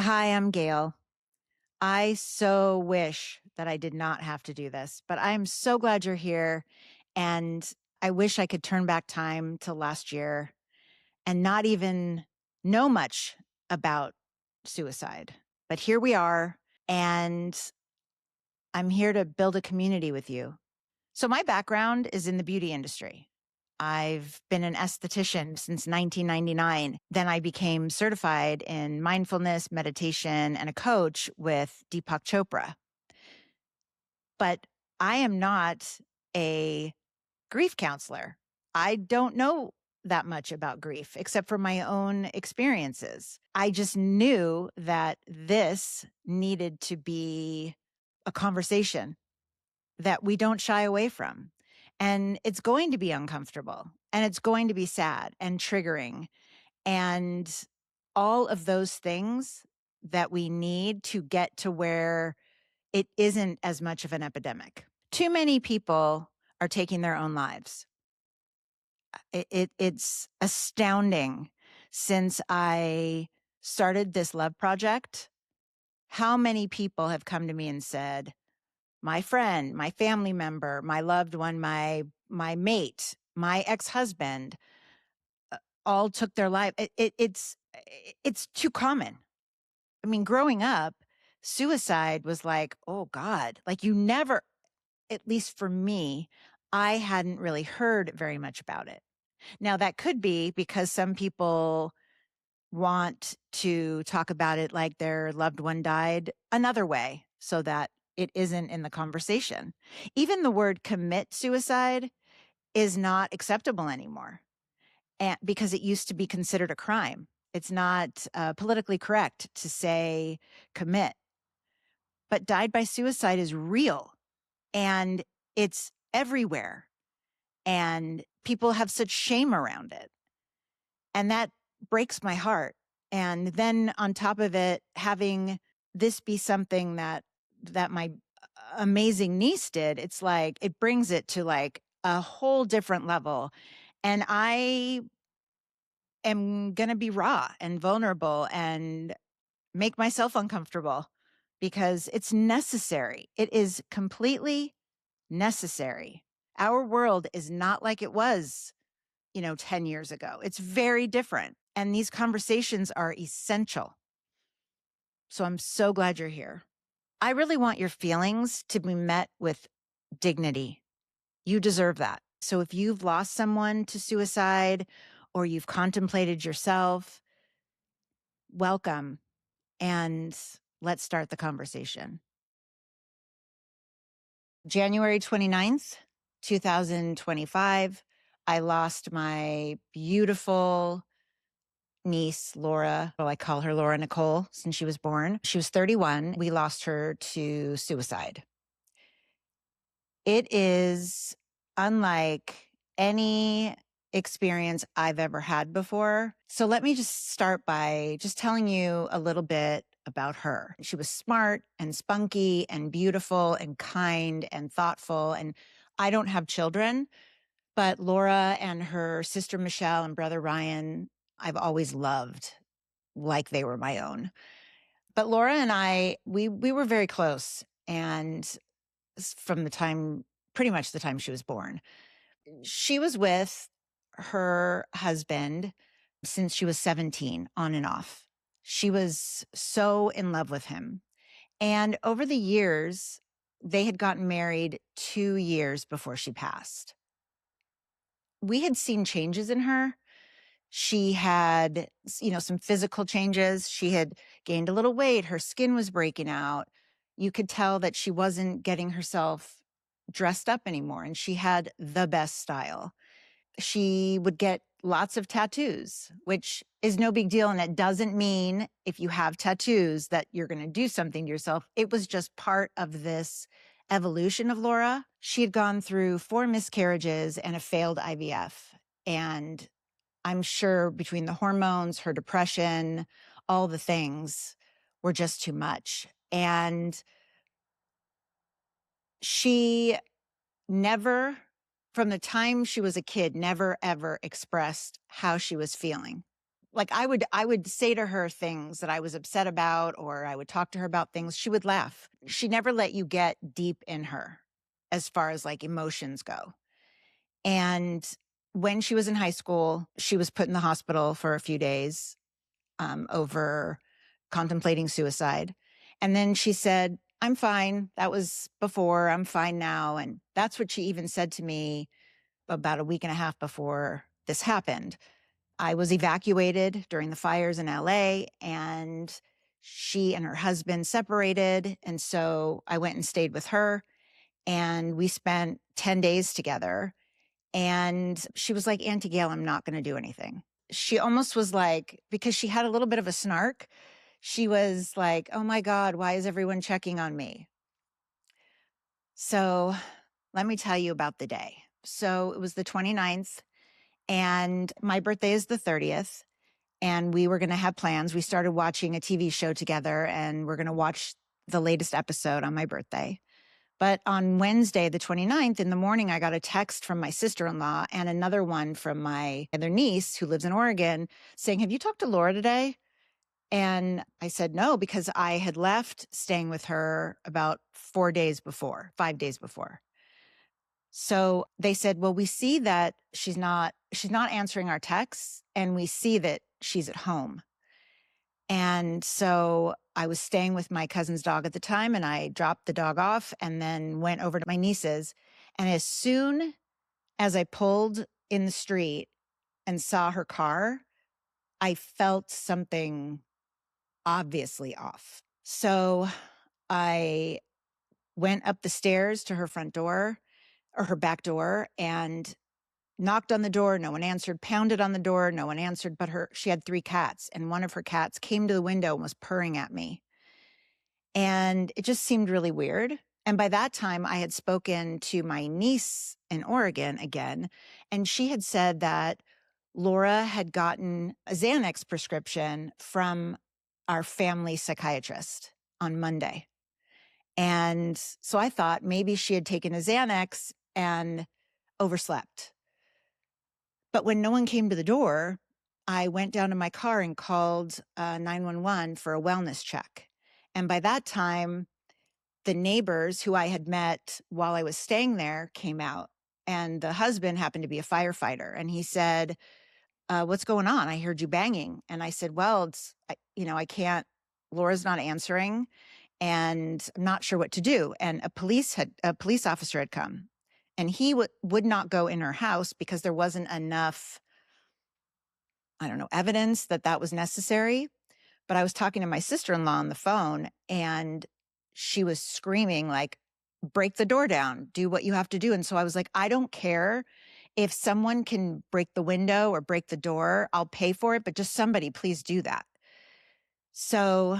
Hi, I'm Gayle. I so wish that I did not have to do this, but I'm so glad you're here. And I wish I could turn back time to last year and not even know much about suicide. But here we are, and I'm here to build a community with you. So, my background is in the beauty industry. I've been an esthetician since 1999. Then I became certified in mindfulness, meditation, and a coach with Deepak Chopra. But I am not a grief counselor. I don't know that much about grief except for my own experiences. I just knew that this needed to be a conversation that we don't shy away from. And it's going to be uncomfortable and it's going to be sad and triggering and all of those things that we need to get to where it isn't as much of an epidemic. Too many people are taking their own lives. It's astounding since I started this love project, how many people have come to me and said, my friend, my family member, my loved one, my mate, my ex-husband, all took their life. It's too common. I mean, growing up, suicide was like, oh God, like you never, at least for me, I hadn't really heard very much about it. Now that could be because some people want to talk about it like their loved one died another way so that it isn't in the conversation. Even the word commit suicide is not acceptable anymore and because it used to be considered a crime. It's not politically correct to say commit, but died by suicide is real and it's everywhere. And people have such shame around it. And that breaks my heart. And then on top of it, having this be something that my amazing niece did, it's like it brings it to like a whole different level. And I am going to be raw and vulnerable and make myself uncomfortable because it's necessary. It is completely necessary. Our world is not like it was 10 years ago. It's very different. And these conversations are essential. So I'm so glad you're here. I really want your feelings to be met with dignity. You deserve that. So if you've lost someone to suicide or you've contemplated yourself, welcome and let's start the conversation. January 29th, 2025, I lost my beautiful niece, Laura. Well, I call her Laura Nicole since she was born. She was 31. We lost her to suicide. It is unlike any experience I've ever had before. So let me just start by just telling you a little bit about her. She was smart and spunky and beautiful and kind and thoughtful. And I don't have children, but Laura and her sister Michelle and brother Ryan, I've always loved like they were my own. But Laura and I, we were very close. And from pretty much the time she was born, she was with her husband since she was 17, on and off. She was so in love with him. And over the years, they had gotten married 2 years before she passed. We had seen changes in her. She had, some physical changes. She had gained a little weight. Her skin was breaking out. You could tell that she wasn't getting herself dressed up anymore. And she had the best style. She would get lots of tattoos, which is no big deal. And it doesn't mean if you have tattoos that you're going to do something to yourself. It was just part of this evolution of Laura. She had gone through 4 miscarriages and a failed IVF. And I'm sure between the hormones, her depression, all the things were just too much. And she never, from the time she was a kid, never ever expressed how she was feeling. Like I would say to her things that I was upset about, or I would talk to her about things. She would laugh. She never let you get deep in her as far as like emotions go. And when she was in high school, she was put in the hospital for a few days over contemplating suicide. And then she said, I'm fine. That was before. I'm fine now. And that's what she even said to me about a week and a half before this happened. I was evacuated during the fires in LA, and she and her husband separated. And so I went and stayed with her, and we spent 10 days together. And she was like, Auntie Gayle, I'm not going to do anything. She almost was like, because she had a little bit of a snark, she was like, oh my God, why is everyone checking on me? So let me tell you about the day. So it was the 29th, and my birthday is the 30th. And we were going to have plans. We started watching a TV show together, and we're going to watch the latest episode on my birthday. But on Wednesday, the 29th, in the morning, I got a text from my sister-in-law and another one from my other niece who lives in Oregon saying, have you talked to Laura today? And I said no, because I had left staying with her about 5 days before. So they said, well, we see that she's not answering our texts, and we see that she's at home. And so I was staying with my cousin's dog at the time, and I dropped the dog off and then went over to my niece's. And as soon as I pulled in the street and saw her car, I felt something obviously off. So I went up the stairs to her front door or her back door and knocked on the door. No one answered. Pounded on the door. No one answered. But she had 3 cats, and one of her cats came to the window and was purring at me. And it just seemed really weird. And by that time, I had spoken to my niece in Oregon again, and she had said that Laura had gotten a Xanax prescription from our family psychiatrist on Monday. And so I thought maybe she had taken a Xanax and overslept. But when no one came to the door, I went down to my car and called 911 for a wellness check. And by that time, the neighbors who I had met while I was staying there came out. And the husband happened to be a firefighter. And he said, what's going on? I heard you banging. And I said, well, I can't, Laura's not answering, and I'm not sure what to do. And a police officer had come, and he would not go in her house because there wasn't enough, evidence that was necessary. But I was talking to my sister-in-law on the phone, and she was screaming like, break the door down, do what you have to do. And so I was like, I don't care if someone can break the window or break the door, I'll pay for it, but just somebody please do that. So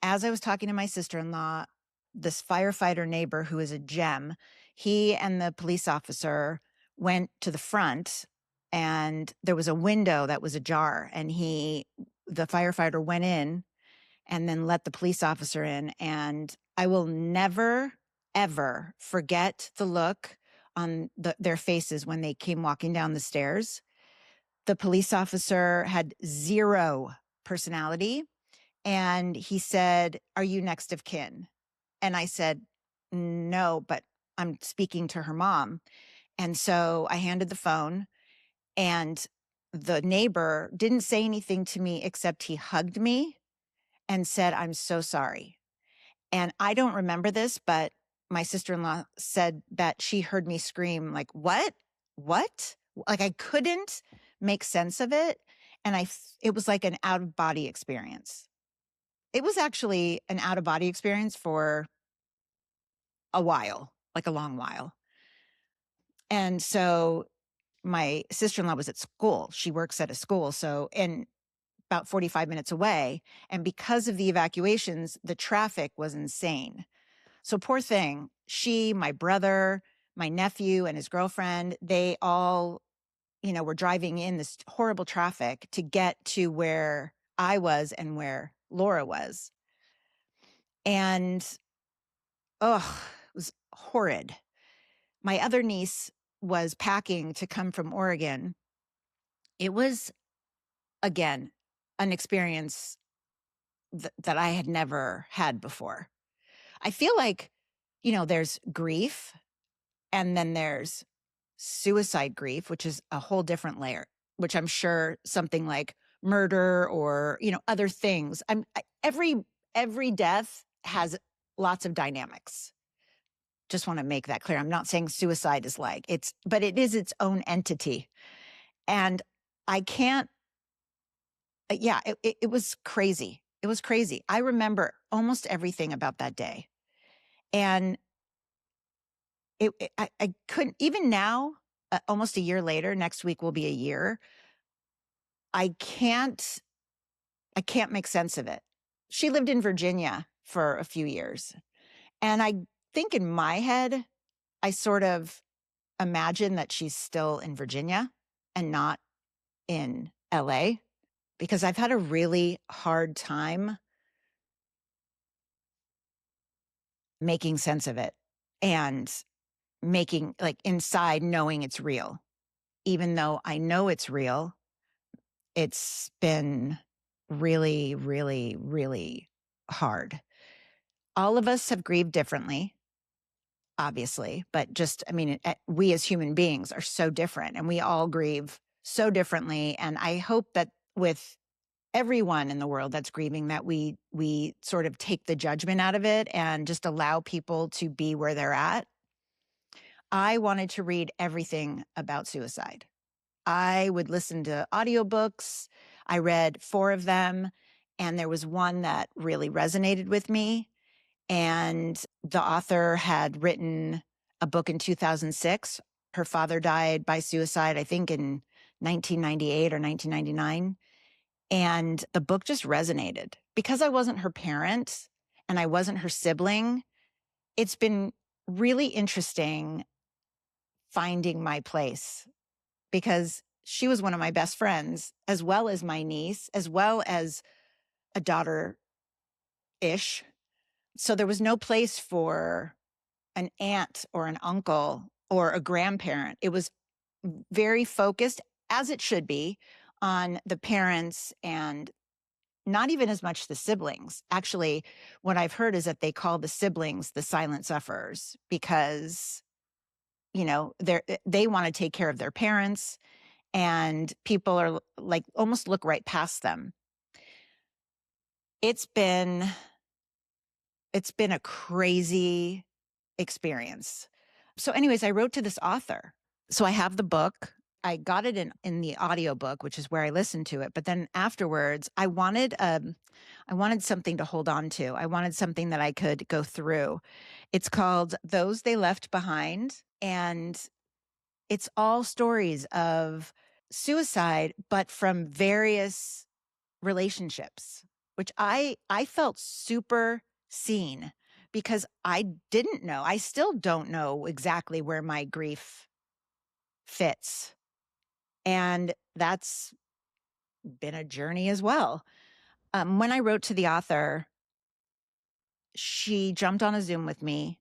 as I was talking to my sister-in-law, this firefighter neighbor who is a gem, he and the police officer went to the front, and there was a window that was ajar, and the firefighter went in and then let the police officer in. And I will never, ever forget the look on their faces when they came walking down the stairs. The police officer had 0 personality. And he said, are you next of kin? And I said, no, but I'm speaking to her mom. And so I handed the phone, and the neighbor didn't say anything to me except he hugged me and said, I'm so sorry. And I don't remember this, but my sister-in-law said that she heard me scream like, what? What? Like I couldn't make sense of it. And it was like an out-of-body experience. It was actually an out-of-body experience for a while, like a long while. And so my sister-in-law was at school. She works at a school. So, and about 45 minutes away. And because of the evacuations, the traffic was insane. So poor thing, my brother, my nephew, and his girlfriend, they all, were driving in this horrible traffic to get to where I was and where Laura was. And, it was horrid. My other niece was packing to come from Oregon. It was, again, an experience that I had never had before. I feel like, there's grief and then there's suicide grief, which is a whole different layer, which I'm sure something like murder or, other things. Every death has lots of dynamics. Just want to make that clear. I'm not saying suicide is but it is its own entity. And I can't, yeah, it was crazy. It was crazy. I remember almost everything about that day. And I couldn't, even now, almost a year later, next week will be a year. I can't make sense of it. She lived in Virginia for a few years. And I think in my head, I sort of imagine that she's still in Virginia and not in LA, because I've had a really hard time making sense of it and making, like, inside knowing it's real. Even though I know it's real, it's been really, really, really hard. All of us have grieved differently, obviously, but we as human beings are so different and we all grieve so differently. And I hope that with everyone in the world that's grieving, that we sort of take the judgment out of it and just allow people to be where they're at. I wanted to read everything about suicide. I would listen to audiobooks. I read 4 of them, and there was one that really resonated with me. And the author had written a book in 2006. Her father died by suicide, I think in 1998 or 1999. And the book just resonated. Because I wasn't her parent and I wasn't her sibling, it's been really interesting finding my place, because she was one of my best friends, as well as my niece, as well as a daughter-ish. So there was no place for an aunt or an uncle or a grandparent. It was very focused, as it should be, on the parents and not even as much the siblings. Actually, what I've heard is that they call the siblings the silent sufferers because, they want to take care of their parents, and people are like almost look right past them. It's been a crazy experience. So anyways, I wrote to this author. So I have the book. I got it in the audiobook, which is where I listened to it. But then afterwards, I wanted something to hold on to. I wanted something that I could go through. It's called Those They Left Behind. And it's all stories of suicide, but from various relationships, which I felt super seen, because I didn't know. I still don't know exactly where my grief fits. And that's been a journey as well. When I wrote to the author, she jumped on a Zoom with me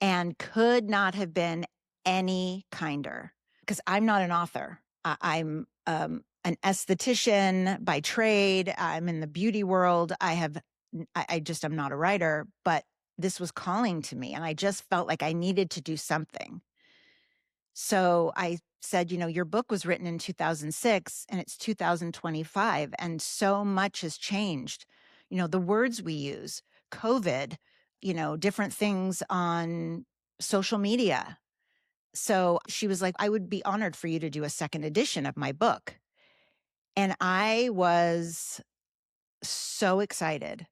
and could not have been any kinder, because I'm not an author. I'm an esthetician by trade. I'm in the beauty world. I just am not a writer, but this was calling to me, and I just felt like I needed to do something. So I said, your book was written in 2006 and it's 2025, and so much has changed. The words we use, COVID, different things on social media. So she was like, I would be honored for you to do a second edition of my book. And I was so excited.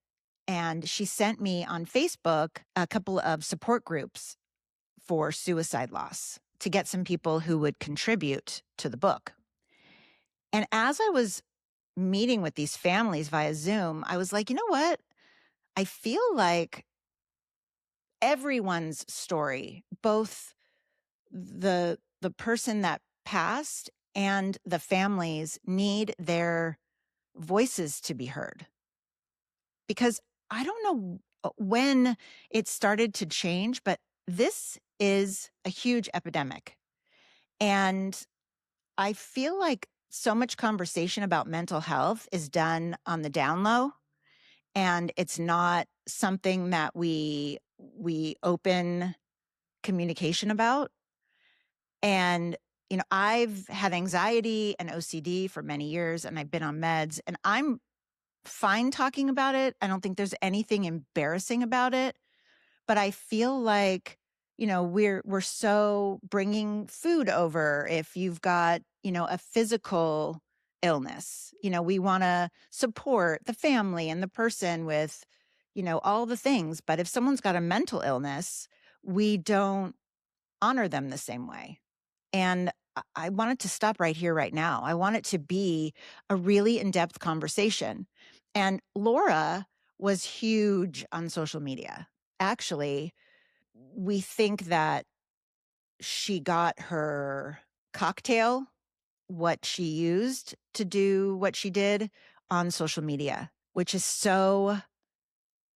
And she sent me on Facebook a couple of support groups for suicide loss to get some people who would contribute to the book. And as I was meeting with these families via Zoom, I was like, you know what? I feel like everyone's story, both the person that passed and the families, need their voices to be heard. Because I don't know when it started to change, but this is a huge epidemic. And I feel like so much conversation about mental health is done on the down low, and it's not something that we open communication about. And I've had anxiety and OCD for many years, and I've been on meds, and I'm fine talking about it. I don't think there's anything embarrassing about it, but I feel like, we're so bringing food over if you've got, a physical illness. We want to support the family and the person with, all the things. But if someone's got a mental illness, we don't honor them the same way. And I want it to stop right here, right now. I want it to be a really in-depth conversation. And Laura was huge on social media. Actually, we think that she got her cocktail, what she used to do what she did, on social media, which is so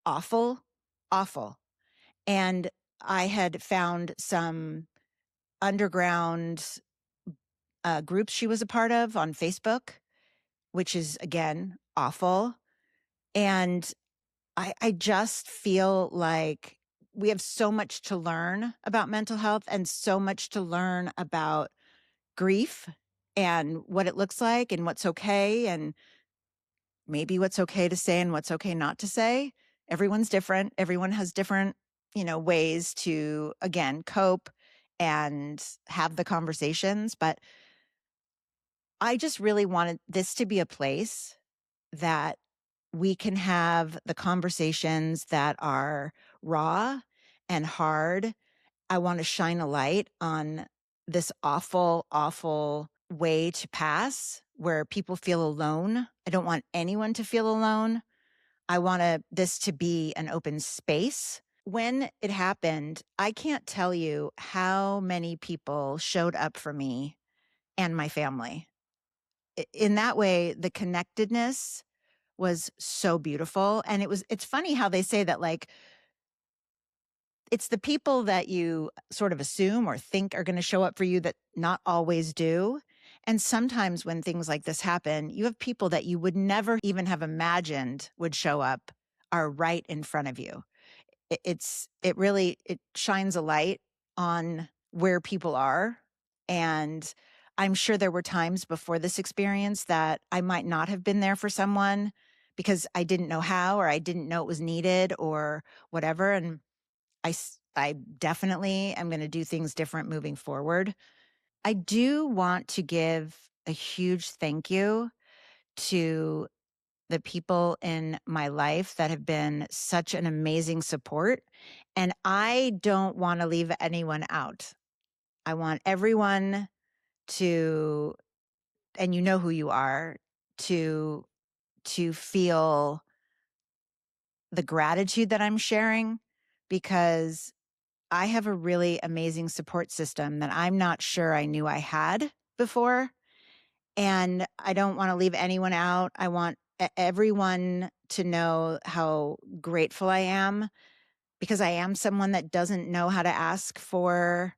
awful, awful. And I had found some underground groups she was a part of on Facebook, which is, again, awful. And I just feel like we have so much to learn about mental health and so much to learn about grief and what it looks like and what's okay and maybe what's okay to say and what's okay not to say. Everyone's different. Everyone has different, ways to, again, cope and have the conversations. But I just really wanted this to be a place that we can have the conversations that are raw and hard. I want to shine a light on this awful, awful way to pass where people feel alone. I don't want anyone to feel alone. I want this to be an open space. When it happened, I can't tell you how many people showed up for me and my family. In that way, the connectedness was so beautiful. And it's funny how they say that, like, it's the people that you sort of assume or think are going to show up for you that not always do. And sometimes when things like this happen, you have people that you would never even have imagined would show up are right in front of you. It really shines a light on where people are. And I'm sure there were times before this experience that I might not have been there for someone because I didn't know how, or I didn't know it was needed, or whatever. And I definitely am going to do things different moving forward. I do want to give a huge thank you to the people in my life that have been such an amazing support. And I don't want to leave anyone out. I want everyone to, and you know who you are, to feel the gratitude that I'm sharing, because I have a really amazing support system that I'm not sure I knew I had before. And I don't want to leave anyone out. I want everyone to know how grateful I am, because I am someone that doesn't know how to ask for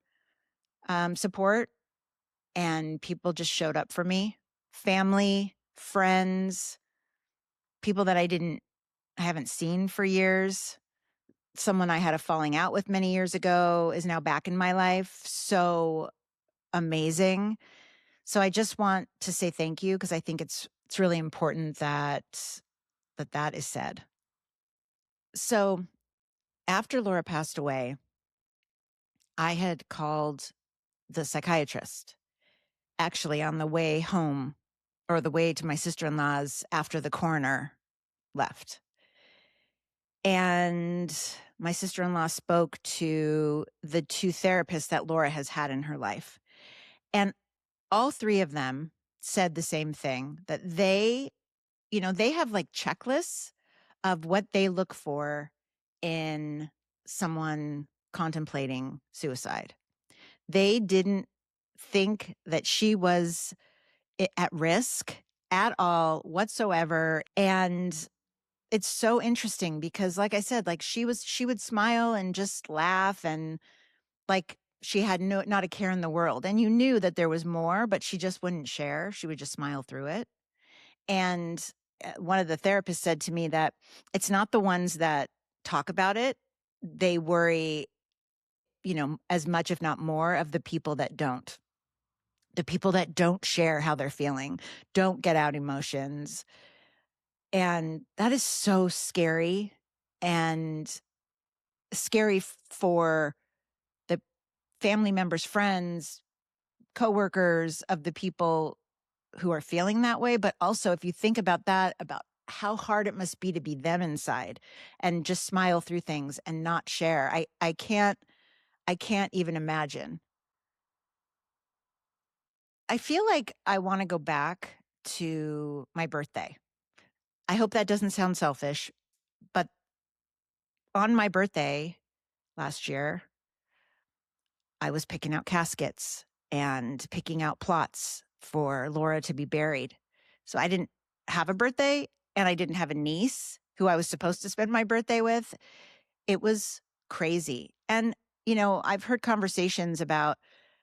support. And people just showed up for me. Family, friends, people that I haven't seen for years. Someone I had a falling out with many years ago is now back in my life. So amazing. So I just want to say thank you, because I think it's really important that that is said. So after Laura passed away, I had called the psychiatrist, actually on the way home, or the way to my sister-in-law's after the coroner left. And my sister-in-law spoke to the two therapists that Laura has had in her life. And all three of them said the same thing, that they have like checklists of what they look for in someone contemplating suicide. They didn't think that she was at risk at all whatsoever. And it's so interesting because, like I said, like she would smile and just laugh, and like She had not a care in the world. And you knew that there was more, but she just wouldn't share. She would just smile through it. And one of the therapists said to me that it's not the ones that talk about it. They worry, as much, if not more, of the people that don't. The people that don't share how they're feeling, don't get out emotions. And that is so scary, and scary for the family members, friends, coworkers of the people who are feeling that way. But also, if you think about that, about how hard it must be to be them inside and just smile through things and not share. I can't even imagine. I feel like I want to go back to my birthday. I hope that doesn't sound selfish, but on my birthday last year, I was picking out caskets and picking out plots for Laura to be buried. So I didn't have a birthday, and I didn't have a niece who I was supposed to spend my birthday with. It was crazy. And, I've heard conversations about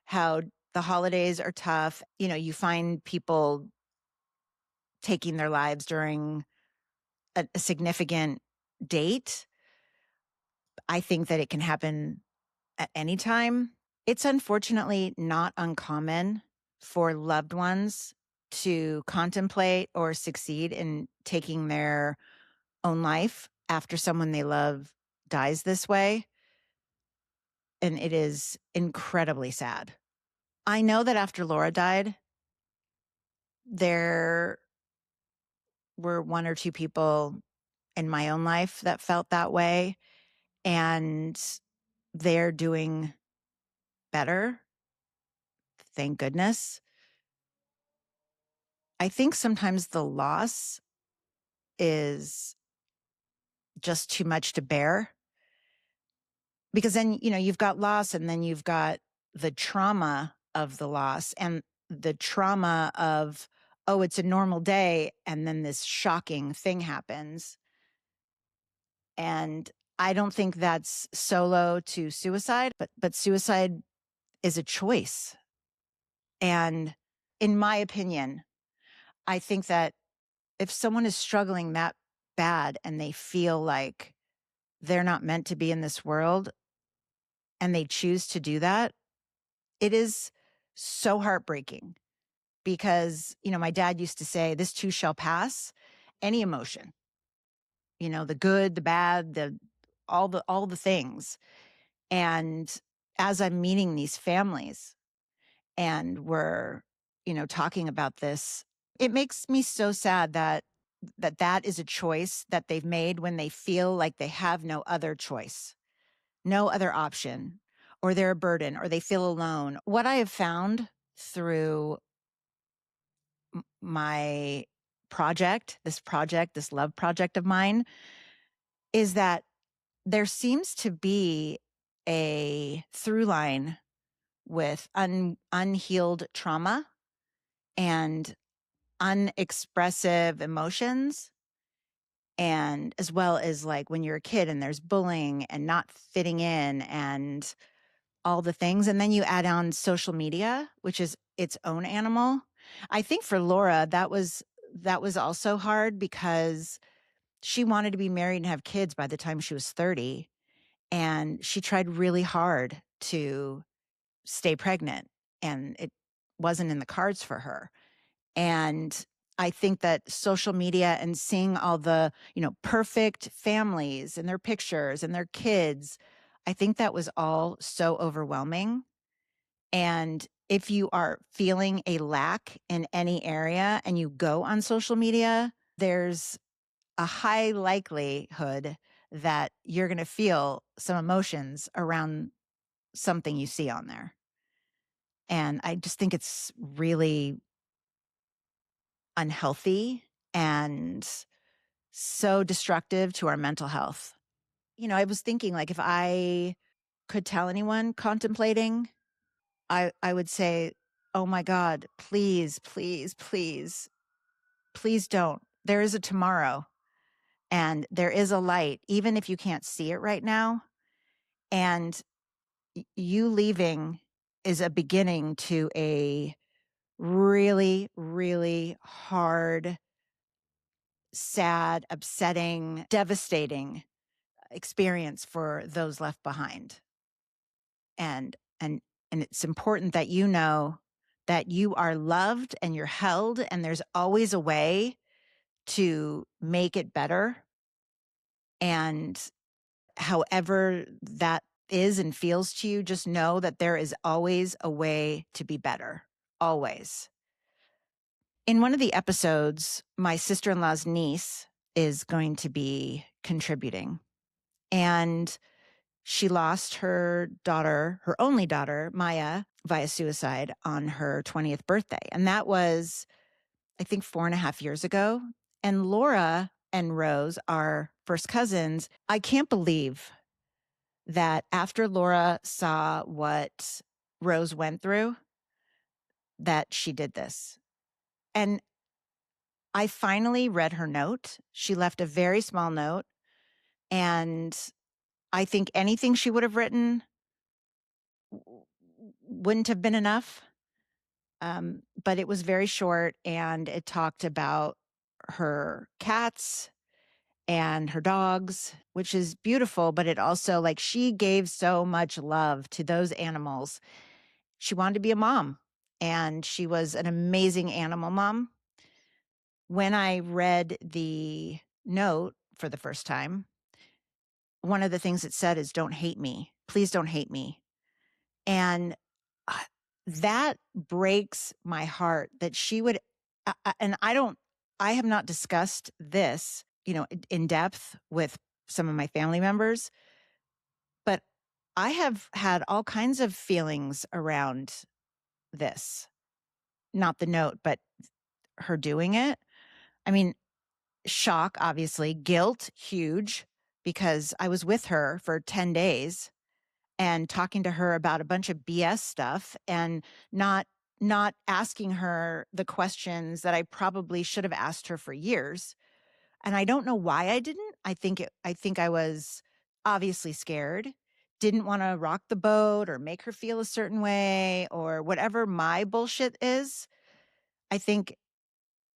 how the holidays are tough. You find people taking their lives during a significant date. I think that it can happen at any time. It's unfortunately not uncommon for loved ones to contemplate or succeed in taking their own life after someone they love dies this way. And it is incredibly sad. I know that after Laura died, there were one or two people in my own life that felt that way, and they're doing better. Thank goodness. I think sometimes the loss is just too much to bear, because then, you've got loss, and then you've got the trauma of the loss, and the trauma of, oh, it's a normal day, and then this shocking thing happens. And I don't think that's solo to suicide, but suicide is a choice. And in my opinion, I think that if someone is struggling that bad and they feel like they're not meant to be in this world and they choose to do that, it is so heartbreaking, because, my dad used to say, this too shall pass. Any emotion, the good, the bad, all the things. And as I'm meeting these families and we're, talking about this, it makes me so sad that is a choice that they've made when they feel like they have no other choice, no other option, or they're a burden, or they feel alone. What I have found through my this love project of mine, is that there seems to be a through line with unhealed trauma and unexpressive emotions, and as well as, like, when you're a kid and there's bullying and not fitting in and all the things, and then you add on social media, which is its own animal. I think for Laura, that was also hard, because she wanted to be married and have kids by the time she was 30, and she tried really hard to stay pregnant, and it wasn't in the cards for her. And I think that social media and seeing all the, perfect families and their pictures and their kids, I think that was all so overwhelming. And if you are feeling a lack in any area and you go on social media, there's a high likelihood that you're going to feel some emotions around something you see on there. And I just think it's really unhealthy and so destructive to our mental health. I was thinking, like, if I could tell anyone contemplating, I would say, oh my God, please, please, please, please don't. There is a tomorrow, and there is a light, even if you can't see it right now. And you leaving is a beginning to a really, really hard, sad, upsetting, devastating experience for those left behind. And and and it's important that you know that you are loved and you're held, and there's always a way to make it better. And however that is and feels to you, just know that there is always a way to be better. Always. In one of the episodes, my sister in law's niece is going to be contributing. And she lost her daughter, her only daughter, Maya, via suicide on her 20th birthday. And that was, I think, 4.5 years ago. And Laura and Rose are first cousins. I can't believe that after Laura saw what Rose went through, that she did this. And I finally read her note. She left a very small note. And I think anything she would have written wouldn't have been enough. But it was very short, and it talked about her cats and her dogs, which is beautiful, but it also, like, she gave so much love to those animals. She wanted to be a mom, and she was an amazing animal mom. When I read the note for the first time, one of the things it said is, "Don't hate me. Please don't hate me." And uh, that breaks my heart that she would, and I have not discussed this, in depth with some of my family members, but I have had all kinds of feelings around this. Not the note, but her doing it. I mean, shock, obviously, guilt, huge, because I was with her for 10 days and talking to her about a bunch of BS stuff, and not asking her the questions that I probably should have asked her for years. And I don't know why I didn't. I think I was obviously scared, didn't want to rock the boat or make her feel a certain way or whatever my bullshit is. I think,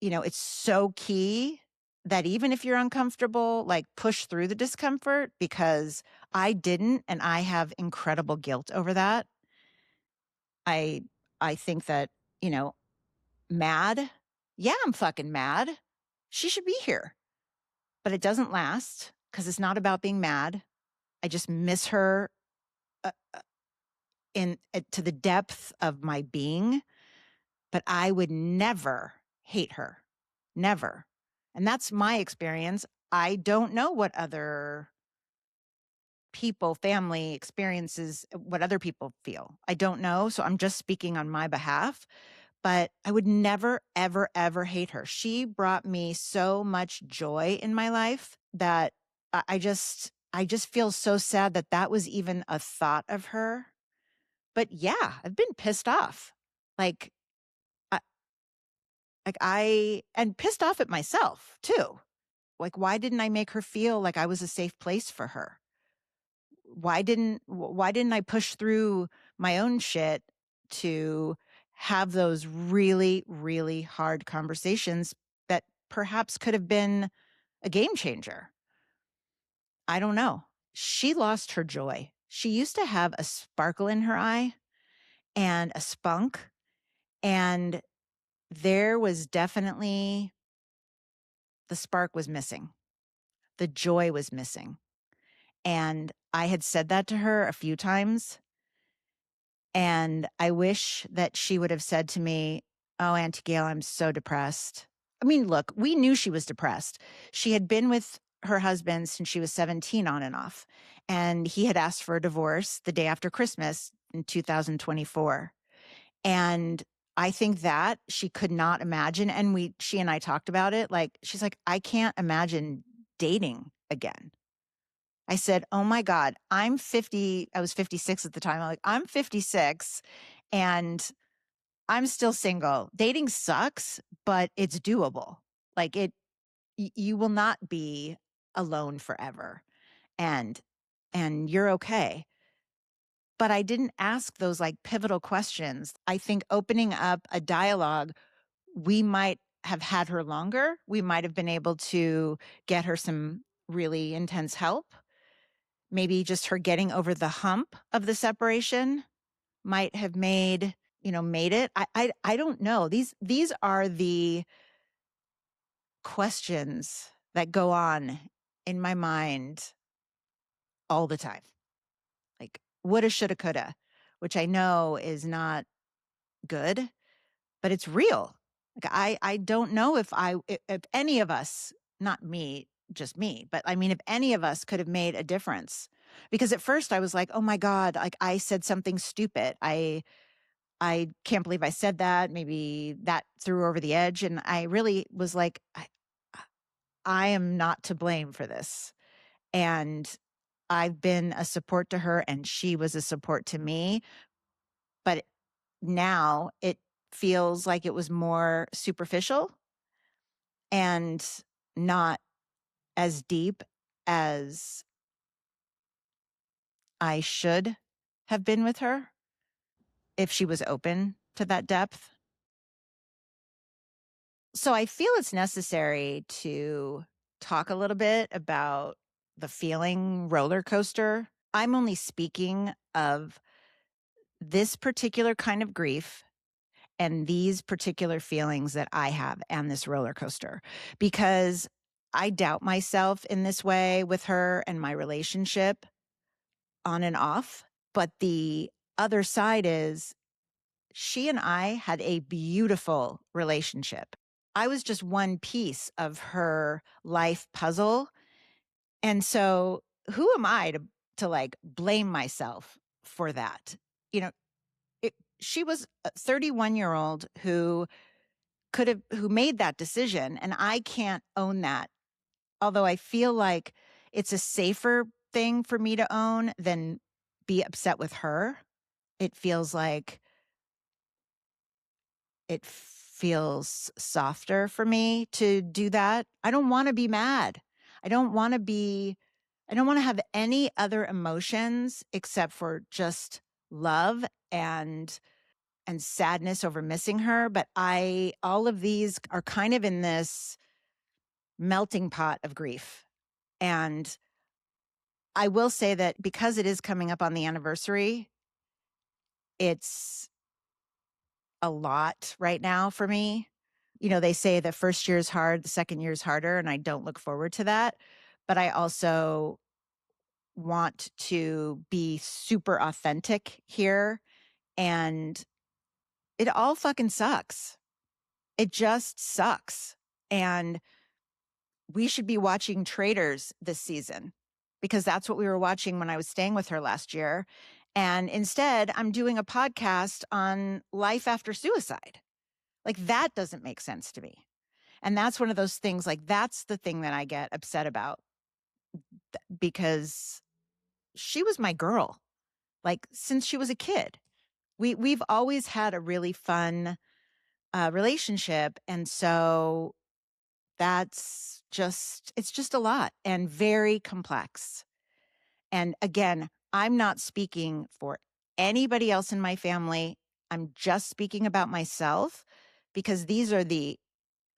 it's so key that even if you're uncomfortable, like, push through the discomfort, because I didn't, and I have incredible guilt over that. I I think that, you know, mad. Yeah, I'm fucking mad. She should be here. But it doesn't last because it's not about being mad. I just miss her, uh, to the depth of my being, but I would never hate her. Never. And that's my experience. I don't know what other people, family experiences, what other people feel. I don't know. So I'm just speaking on my behalf. But I would never, ever, ever hate her. She brought me so much joy in my life that I just feel so sad that that was even a thought of her. But yeah, I've been pissed off. Like, I, and pissed off at myself too. Like, why didn't I make her feel like I was a safe place for her? Why didn't I push through my own shit to have those really, really hard conversations that perhaps could have been a game changer? I don't know. She lost her joy. She used to have a sparkle in her eye and a spunk, and there was definitely, the spark was missing. The joy was missing. And I had said that to her a few times. And I wish that she would have said to me, "Oh, Auntie Gayle, I'm so depressed." I mean, look, we knew she was depressed. She had been with her husband since she was 17 on and off. And he had asked for a divorce the day after Christmas in 2024. And I think that she could not imagine. And she and I talked about it. Like, she's like, "I can't imagine dating again." I said, "Oh my God, I'm 50." I was 56 at the time. I'm like, "I'm 56 and I'm still single. Dating sucks, but it's doable. Like, you will not be alone forever. And you're okay." but I didn't ask those like pivotal questions. I think opening up a dialogue, we might have had her longer. We might have been able to get her some really intense help. Maybe just her getting over the hump of the separation might have made it. I don't know. These are the questions that go on in my mind all the time. Like woulda, shoulda, coulda, which I know is not good, but it's real. Like I don't know if any of us, not me, just me, but I mean if any of us could have made a difference. Because at first I was like, "Oh my God, like I said something stupid. I can't believe I said that. Maybe that threw her over the edge." And I really was like, I am not to blame for this. And I've been a support to her and she was a support to me. But now it feels like it was more superficial and not as deep as I should have been with her if she was open to that depth. So I feel it's necessary to talk a little bit about the feeling roller coaster. I'm only speaking of this particular kind of grief and these particular feelings that I have and this roller coaster because I doubt myself in this way with her and my relationship on and off. But the other side is she and I had a beautiful relationship. I was just one piece of her life puzzle. And so who am I to like blame myself for that? You know, she was a 31-year-old who made that decision and I can't own that. Although I feel like it's a safer thing for me to own than be upset with her. It feels like it feels softer for me to do that. I don't want to be mad. I don't want to have any other emotions except for just love and sadness over missing her, but all of these are kind of in this melting pot of grief. And I will say that because it is coming up on the anniversary, it's a lot right now for me. They say the first year is hard, the second year is harder, and I don't look forward to that. But I also want to be super authentic here. And it all fucking sucks. It just sucks. And we should be watching Traitors this season because that's what we were watching when I was staying with her last year. And instead, I'm doing a podcast on life after suicide. Like, that doesn't make sense to me. And that's one of those things, like, that's the thing that I get upset about because she was my girl, like, since she was a kid. We've always had a really fun relationship. And so it's just a lot and very complex. And again, I'm not speaking for anybody else in my family. I'm just speaking about myself because these are the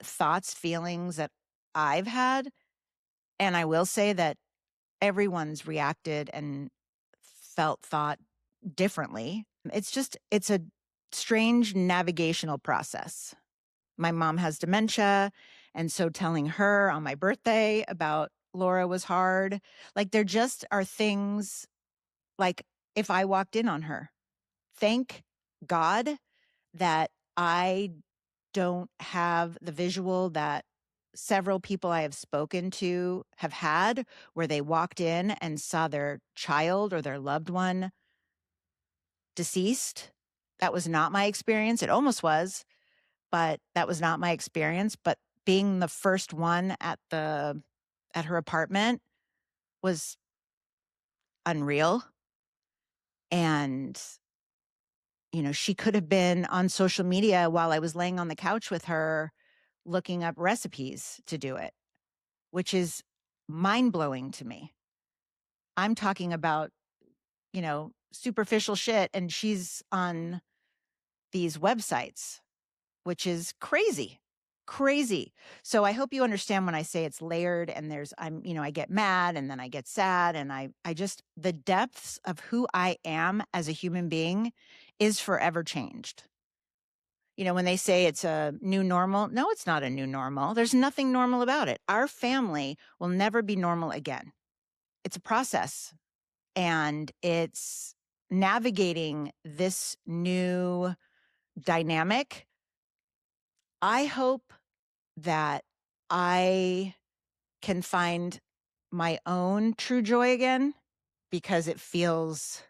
thoughts, feelings that I've had. And I will say that everyone's reacted and thought differently. It's a strange navigational process. My mom has dementia. And so telling her on my birthday about Laura was hard. Like there just are things like if I walked in on her, thank God that I don't have the visual that several people I have spoken to have had where they walked in and saw their child or their loved one deceased. That was not my experience. It almost was, but that was not my experience. But being the first one at her apartment was unreal. And she could have been on social media while I was laying on the couch with her looking up recipes to do it, which is mind-blowing to me. I'm talking about, superficial shit and she's on these websites, which is crazy. Crazy. So I hope you understand when I say it's layered and I get mad and then I get sad and I just, the depths of who I am as a human being is forever changed. When they say it's a new normal, no, it's not a new normal. There's nothing normal about it. Our family will never be normal again. It's a process and it's navigating this new dynamic. I hope that I can find my own true joy again because it feels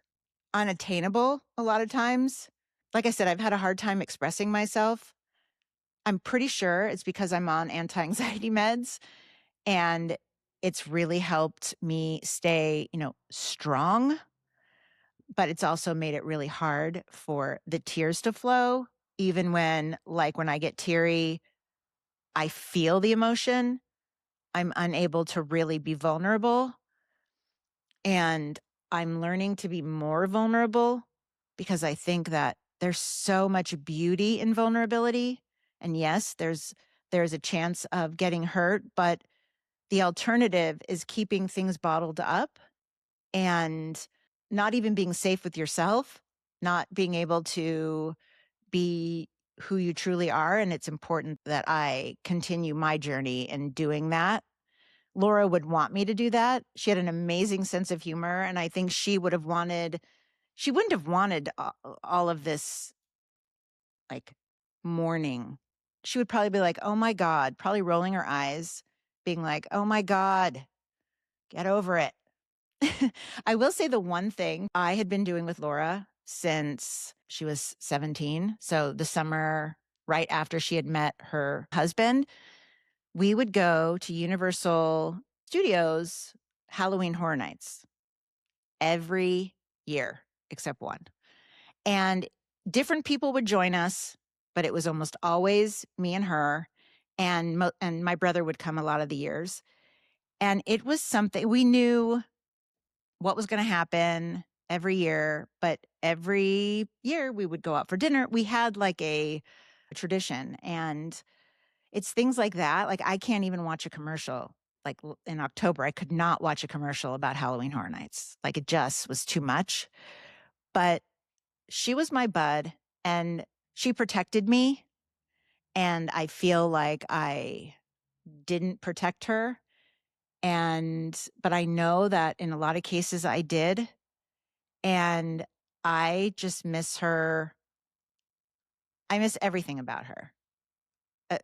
unattainable a lot of times. Like I said, I've had a hard time expressing myself. I'm pretty sure it's because I'm on anti-anxiety meds and it's really helped me stay, strong, but it's also made it really hard for the tears to flow. Even when I get teary, I feel the emotion. I'm unable to really be vulnerable. And I'm learning to be more vulnerable because I think that there's so much beauty in vulnerability. And yes, there's a chance of getting hurt, but the alternative is keeping things bottled up and not even being safe with yourself, not being able to be who you truly are. And it's important that I continue my journey in doing that. Laura would want me to do that. She had an amazing sense of humor. And I think she wouldn't have wanted all of this like mourning. She would probably be like, oh my God, probably rolling her eyes, being like, oh my God, get over it. I will say the one thing I had been doing with Laura since she was 17. So the summer right after she had met her husband, we would go to Universal Studios Halloween Horror Nights every year except one. And different people would join us, but it was almost always me and her. And my brother would come a lot of the years. And it was something we knew what was going to happen every year, but every year we would go out for dinner. We had like a tradition, and it's things like that. Like I can't even watch a commercial. Like in October, I could not watch a commercial about Halloween Horror Nights. Like it just was too much. But she was my bud and she protected me. And I feel like I didn't protect her. But I know that in a lot of cases I did. And I just miss her. I miss everything about her.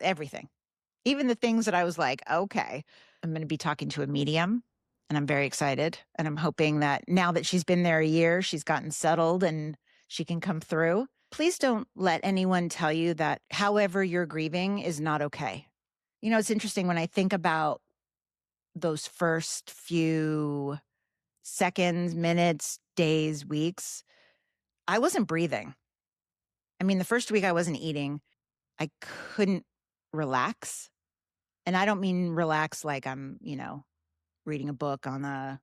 Everything. Even the things that I was like, okay, I'm going to be talking to a medium and I'm very excited. And I'm hoping that now that she's been there a year, she's gotten settled and she can come through. Please don't let anyone tell you that however you're grieving is not okay. It's interesting when I think about those first few seconds, minutes, days, weeks, I wasn't breathing. I mean, the first week I wasn't eating. I couldn't relax. And I don't mean relax like I'm, reading a book on a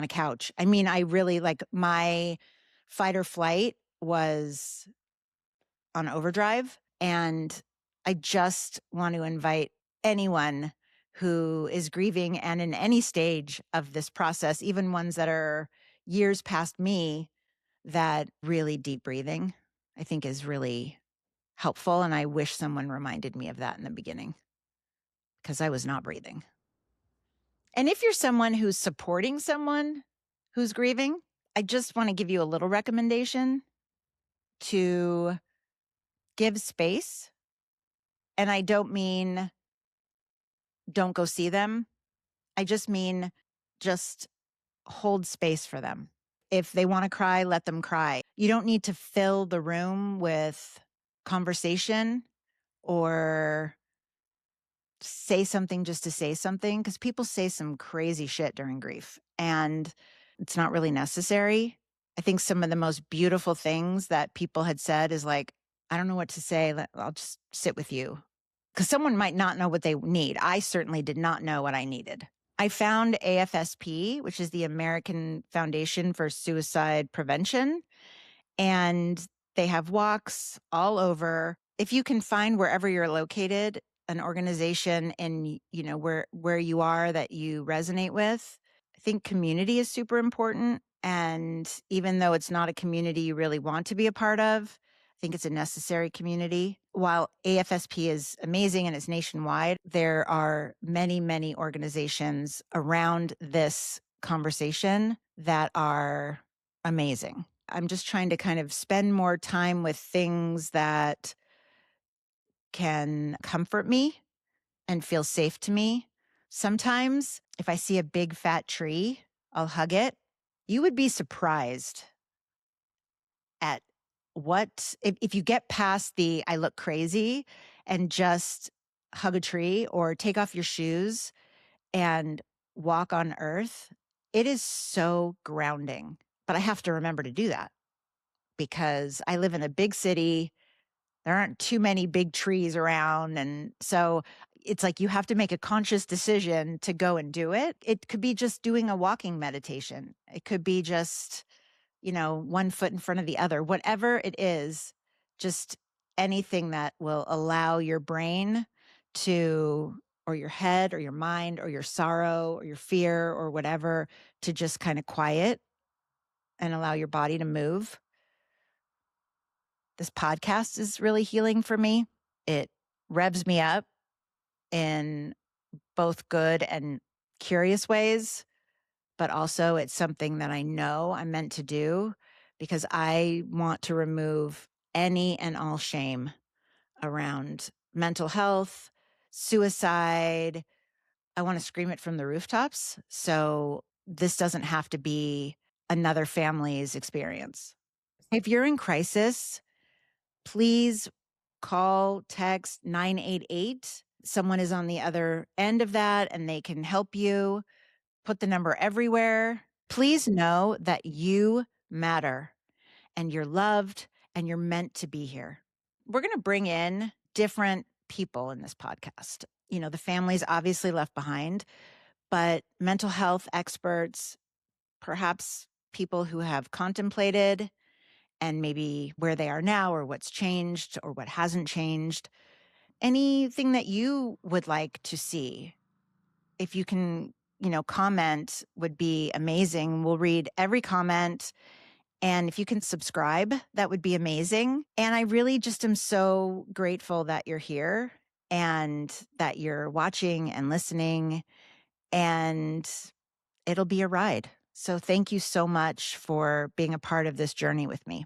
couch. I mean, I really like my fight or flight was on overdrive. And I just want to invite anyone who is grieving and in any stage of this process, even ones that are years past me, that really deep breathing, I think is really helpful. And I wish someone reminded me of that in the beginning because I was not breathing. And if you're someone who's supporting someone who's grieving, I just want to give you a little recommendation to give space. And I don't mean don't go see them. I just mean just hold space for them. If they want to cry, let them cry. You don't need to fill the room with conversation or say something just to say something, because people say some crazy shit during grief and it's not really necessary. I think some of the most beautiful things that people had said is like, I don't know what to say. I'll just sit with you. Because someone might not know what they need. I certainly did not know what I needed. I found AFSP, which is the American Foundation for Suicide Prevention, and they have walks all over. If you can find wherever you're located an organization and where you are that you resonate with, I think community is super important. And even though it's not a community you really want to be a part of, I think it's a necessary community. While AFSP is amazing and it's nationwide, there are many, many organizations around this conversation that are amazing. I'm just trying to kind of spend more time with things that can comfort me and feel safe to me. Sometimes if I see a big fat tree, I'll hug it. You would be surprised at if you get past the I look crazy and just hug a tree or take off your shoes and walk on earth. It is so grounding. But I have to remember to do that because I live in a big city. There aren't too many big trees around. And so it's like you have to make a conscious decision to go and do it. It could be just doing a walking meditation. It could be just, one foot in front of the other, whatever it is, just anything that will allow your brain to, or your head or your mind or your sorrow or your fear or whatever to just kind of quiet and allow your body to move. This podcast is really healing for me. It revs me up in both good and curious ways, but also it's something that I know I'm meant to do because I want to remove any and all shame around mental health, suicide. I want to scream it from the rooftops. So this doesn't have to be another family's experience. If you're in crisis, please call, text 988. Someone is on the other end of that and they can help you. Put the number everywhere. Please know that you matter and you're loved and you're meant to be here. We're going to bring in different people in this podcast. The family's obviously left behind, but mental health experts, perhaps people who have contemplated and maybe where they are now or what's changed or what hasn't changed. Anything that you would like to see. If you can, comment would be amazing. We'll read every comment. And if you can subscribe, that would be amazing. And I really just am so grateful that you're here and that you're watching and listening. And it'll be a ride. So thank you so much for being a part of this journey with me.